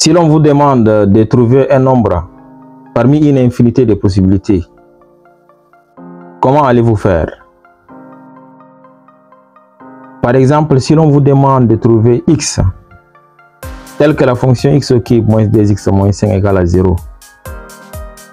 Si l'on vous demande de trouver un nombre parmi une infinité de possibilités, comment allez-vous faire? Par exemple, si l'on vous demande de trouver x, tel que la fonction x au cube moins 2x moins 5 égale à 0,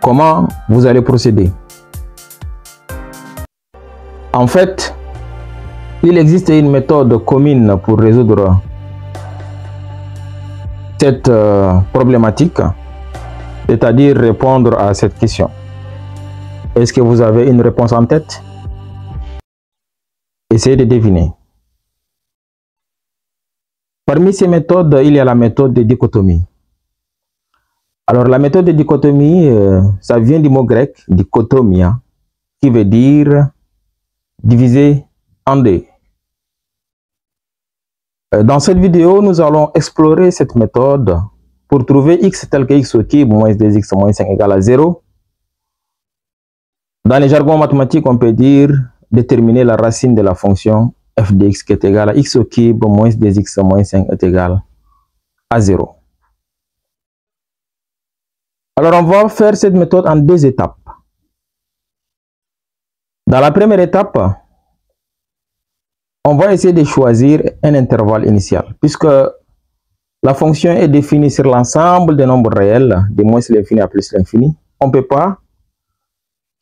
comment vous allez procéder? En fait, il existe une méthode commune pour résoudre cette problématique, c'est-à-dire répondre à cette question. Est-ce que vous avez une réponse en tête? Essayez de deviner. Parmi ces méthodes, il y a la méthode de dichotomie. Alors, la méthode de dichotomie, ça vient du mot grec dichotomia, qui veut dire diviser en deux. Dans cette vidéo, nous allons explorer cette méthode pour trouver x tel que x au cube moins 2x moins 5 égale à 0. Dans les jargons mathématiques, on peut dire déterminer la racine de la fonction f de x qui est égale à x au cube moins 2x moins 5 est égal à 0. Alors, on va faire cette méthode en deux étapes. Dans la première étape, on va essayer de choisir un intervalle initial, puisque la fonction est définie sur l'ensemble des nombres réels, de moins l'infini à plus l'infini. On ne peut pas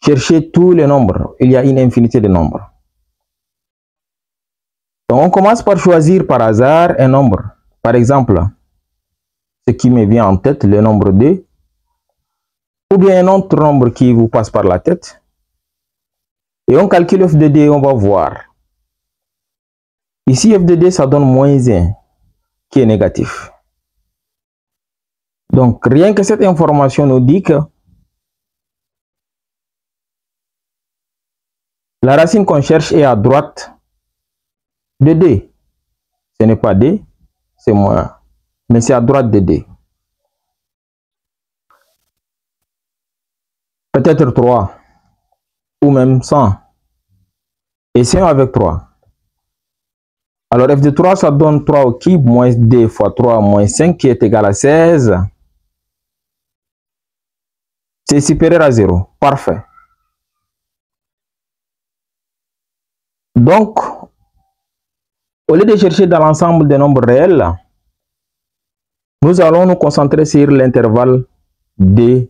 chercher tous les nombres, il y a une infinité de nombres. Donc on commence par choisir par hasard un nombre. Par exemple, ce qui me vient en tête, le nombre 2, ou bien un autre nombre qui vous passe par la tête. Et on calcule f de 2, on va voir. Ici, f de 2, ça donne moins 1, qui est négatif. Donc, rien que cette information nous dit que la racine qu'on cherche est à droite de 2. Ce n'est pas 2, c'est moins 1. Mais c'est à droite de 2. Peut-être 3. Ou même 100. Essayons avec 3. Alors f de 3, ça donne 3 au cube moins 2 fois 3 moins 5 qui est égal à 16. C'est supérieur à 0. Parfait. Donc, au lieu de chercher dans l'ensemble des nombres réels, nous allons nous concentrer sur l'intervalle 2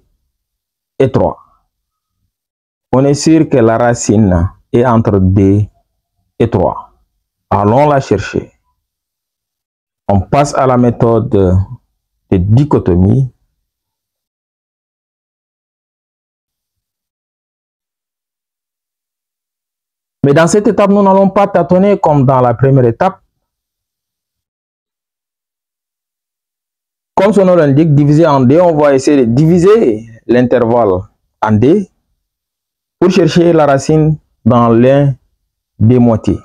et 3. On est sûr que la racine est entre 2 et 3. Allons la chercher. On passe à la méthode de dichotomie. Mais dans cette étape, nous n'allons pas tâtonner comme dans la première étape. Comme son nom l'indique, diviser en deux, on va essayer de diviser l'intervalle en deux pour chercher la racine dans l'un des moitiés.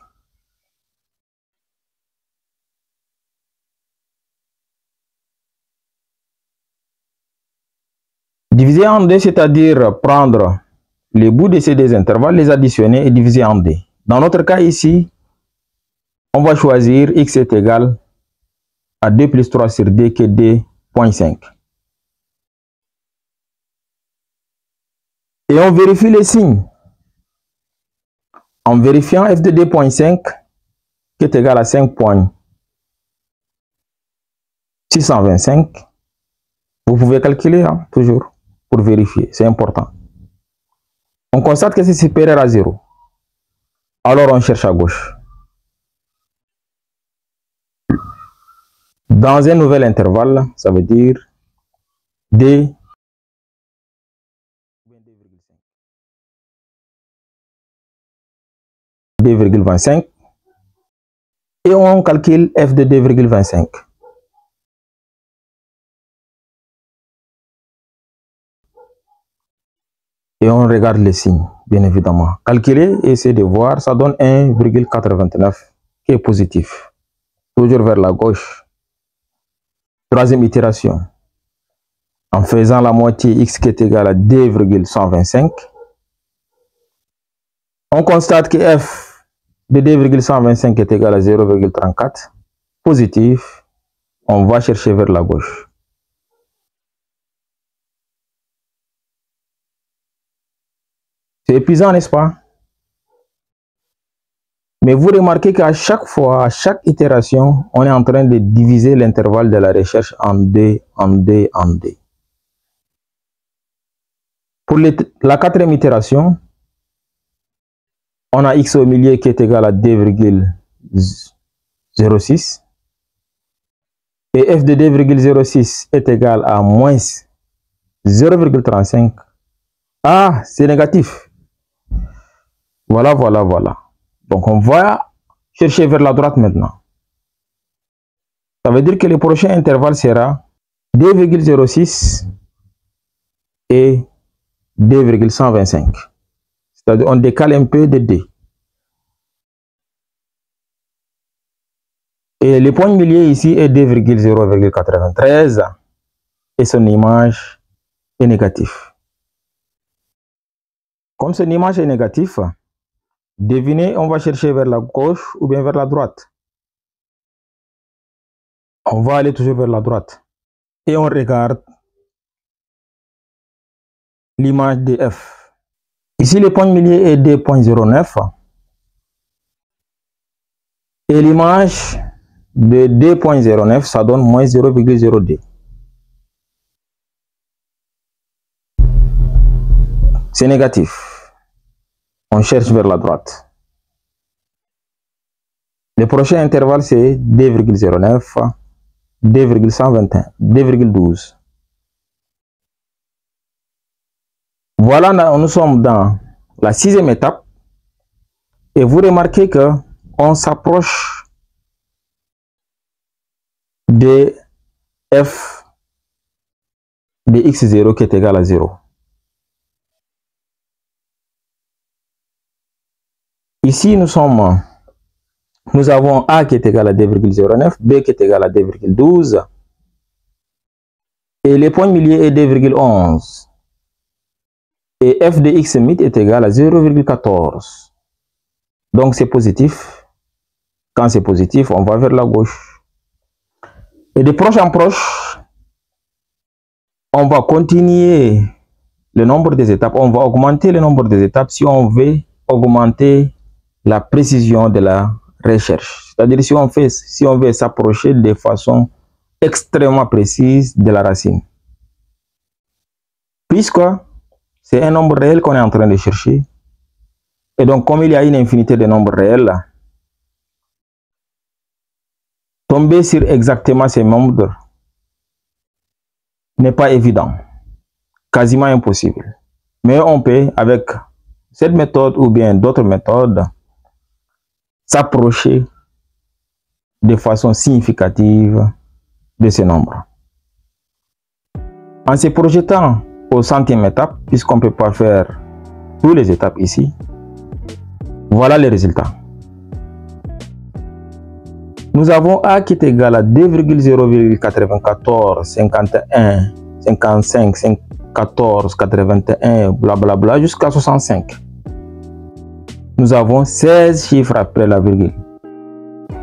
Diviser en deux, c'est-à-dire prendre les bouts de ces deux intervalles, les additionner et diviser en deux. Dans notre cas ici, on va choisir x est égal à 2 plus 3 sur 2 qui est 2,5. Et on vérifie les signes. En vérifiant f de 2,5 qui est égal à 5,625, vous pouvez calculer toujours pour vérifier, c'est important. On constate que c'est supérieur à 0. Alors on cherche à gauche. Dans un nouvel intervalle, ça veut dire 2,25 et on calcule f de 2,25. Et on regarde les signes, bien évidemment. Calculer et essayer de voir, ça donne 1,89 qui est positif. Toujours vers la gauche. Troisième itération. En faisant la moitié x qui est égal à 2,125, on constate que f de 2,125 est égal à 0,34. Positif. On va chercher vers la gauche. C'est épuisant, n'est-ce pas? Mais vous remarquez qu'à chaque fois, à chaque itération, on est en train de diviser l'intervalle de la recherche en deux. Pour la quatrième itération, on a x au milieu qui est égal à 2,06 et f de 2,06 est égal à moins 0,35. Ah, c'est négatif. Voilà. Donc, on va chercher vers la droite maintenant. Ça veut dire que le prochain intervalle sera 2,06 et 2,125. C'est-à-dire on décale un peu de D. Et le point milieu ici est 2,0,93 et son image est négative. Comme son image est négative, devinez, on va chercher vers la gauche ou bien vers la droite. On va aller toujours vers la droite. Et on regarde l'image de f. Ici, le point milieu est 2,09. Et l'image de 2,09, ça donne moins 0,02. C'est négatif. On cherche vers la droite. Le prochain intervalle, c'est 2,09, 2,121, 2,12. Voilà, nous sommes dans la sixième étape. Et vous remarquez que on s'approche de f de x0 qui est égal à 0. Ici, nous avons A qui est égal à 2,09, B qui est égal à 2,12 et le point milieu est 2,11 et f de x mid est égal à 0,14. Donc c'est positif. Quand c'est positif, on va vers la gauche. Et de proche en proche, on va continuer le nombre des étapes. On va augmenter le nombre des étapes si on veut augmenter la précision de la recherche. C'est-à-dire si on veut s'approcher de façon extrêmement précise de la racine. Puisque c'est un nombre réel qu'on est en train de chercher. Et donc, comme il y a une infinité de nombres réels, tomber sur exactement ces nombres n'est pas évident. Quasiment impossible. Mais on peut, avec cette méthode ou bien d'autres méthodes, s'approcher de façon significative de ces nombres. En se projetant au centième étape, puisqu'on ne peut pas faire toutes les étapes ici, voilà les résultats. Nous avons A qui est égal à 2,0,94, 51, 55, 14, 81, blablabla, jusqu'à 65. Nous avons 16 chiffres après la virgule.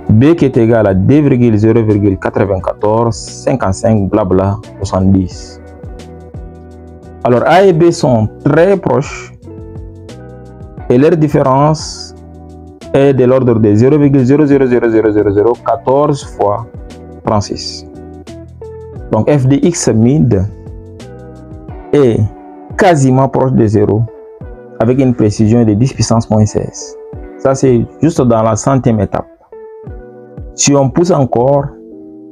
B qui est égal à 2,0,94, 55, blabla, 70. Alors A et B sont très proches et leur différence est de l'ordre de 0,000014 fois 36. Donc f de x mid est quasiment proche de 0 avec une précision de 10 puissance moins 16. Ça c'est juste dans la centième étape. Si on pousse encore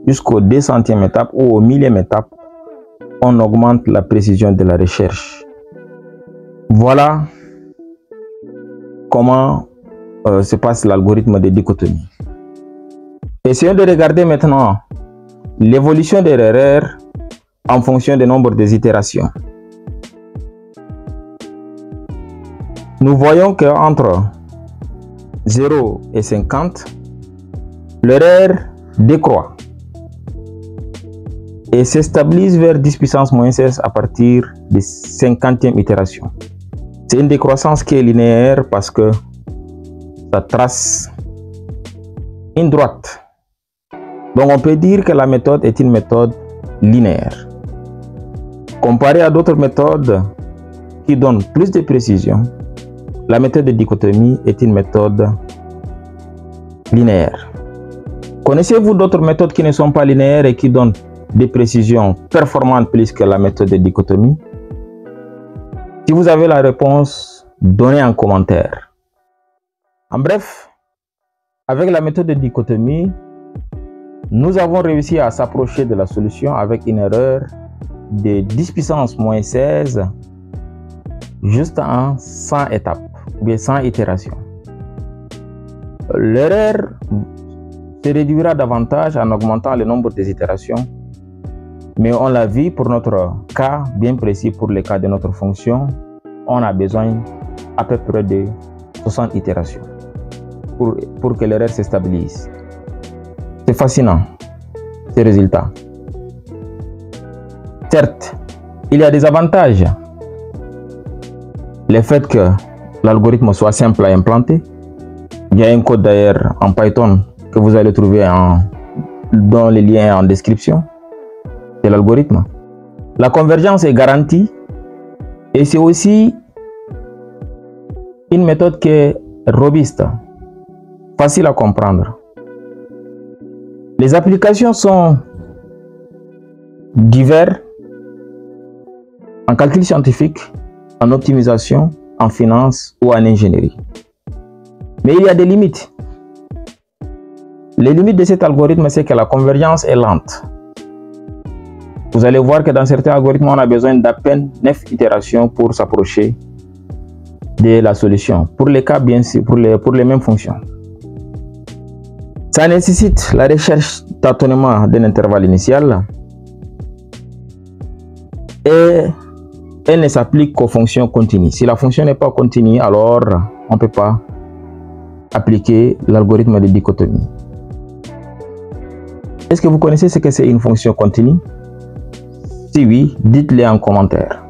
jusqu'au 200e étape ou au 1000e étape, on augmente la précision de la recherche. Voilà comment se passe l'algorithme de dichotomie. Essayons de regarder maintenant l'évolution de l'erreur en fonction du nombre des itérations. Nous voyons qu'entre 0 et 50, l'erreur décroît et se stabilise vers 10 puissance moins 16 à partir de 50e itération. C'est une décroissance qui est linéaire parce que ça trace une droite. Donc on peut dire que la méthode est une méthode linéaire. Comparé à d'autres méthodes qui donnent plus de précision, la méthode de dichotomie est une méthode linéaire. Connaissez-vous d'autres méthodes qui ne sont pas linéaires et qui donnent des précisions performantes plus que la méthode de dichotomie? Si vous avez la réponse, donnez un commentaire. En bref, avec la méthode de dichotomie, nous avons réussi à s'approcher de la solution avec une erreur de 10 puissance moins 16 juste en 100 étapes ou bien 100 itérations. L'erreur se réduira davantage en augmentant le nombre des itérations, mais on l'a vu pour notre cas bien précis, pour le cas de notre fonction, on a besoin à peu près de 60 itérations pour que l'erreur se stabilise. C'est fascinant, ces résultats. Certes, il y a des avantages. Le fait que l'algorithme soit simple à implanter. Il y a un code d'ailleurs en Python que vous allez trouver dans les liens en description. C'est l'algorithme. La convergence est garantie et c'est aussi une méthode qui est robuste, facile à comprendre. Les applications sont diverses en calcul scientifique, en optimisation, en finance ou en ingénierie. Mais il y a des limites. Les limites de cet algorithme, c'est que la convergence est lente. Vous allez voir que dans certains algorithmes, on a besoin d'à peine 9 itérations pour s'approcher de la solution. Pour les cas, bien sûr, pour les mêmes fonctions. Ça nécessite la recherche tâtonnement d'un intervalle initial et elle ne s'applique qu'aux fonctions continues. Si la fonction n'est pas continue, alors on ne peut pas appliquer l'algorithme de dichotomie. Est-ce que vous connaissez ce que c'est une fonction continue? Si oui, dites-le en commentaire.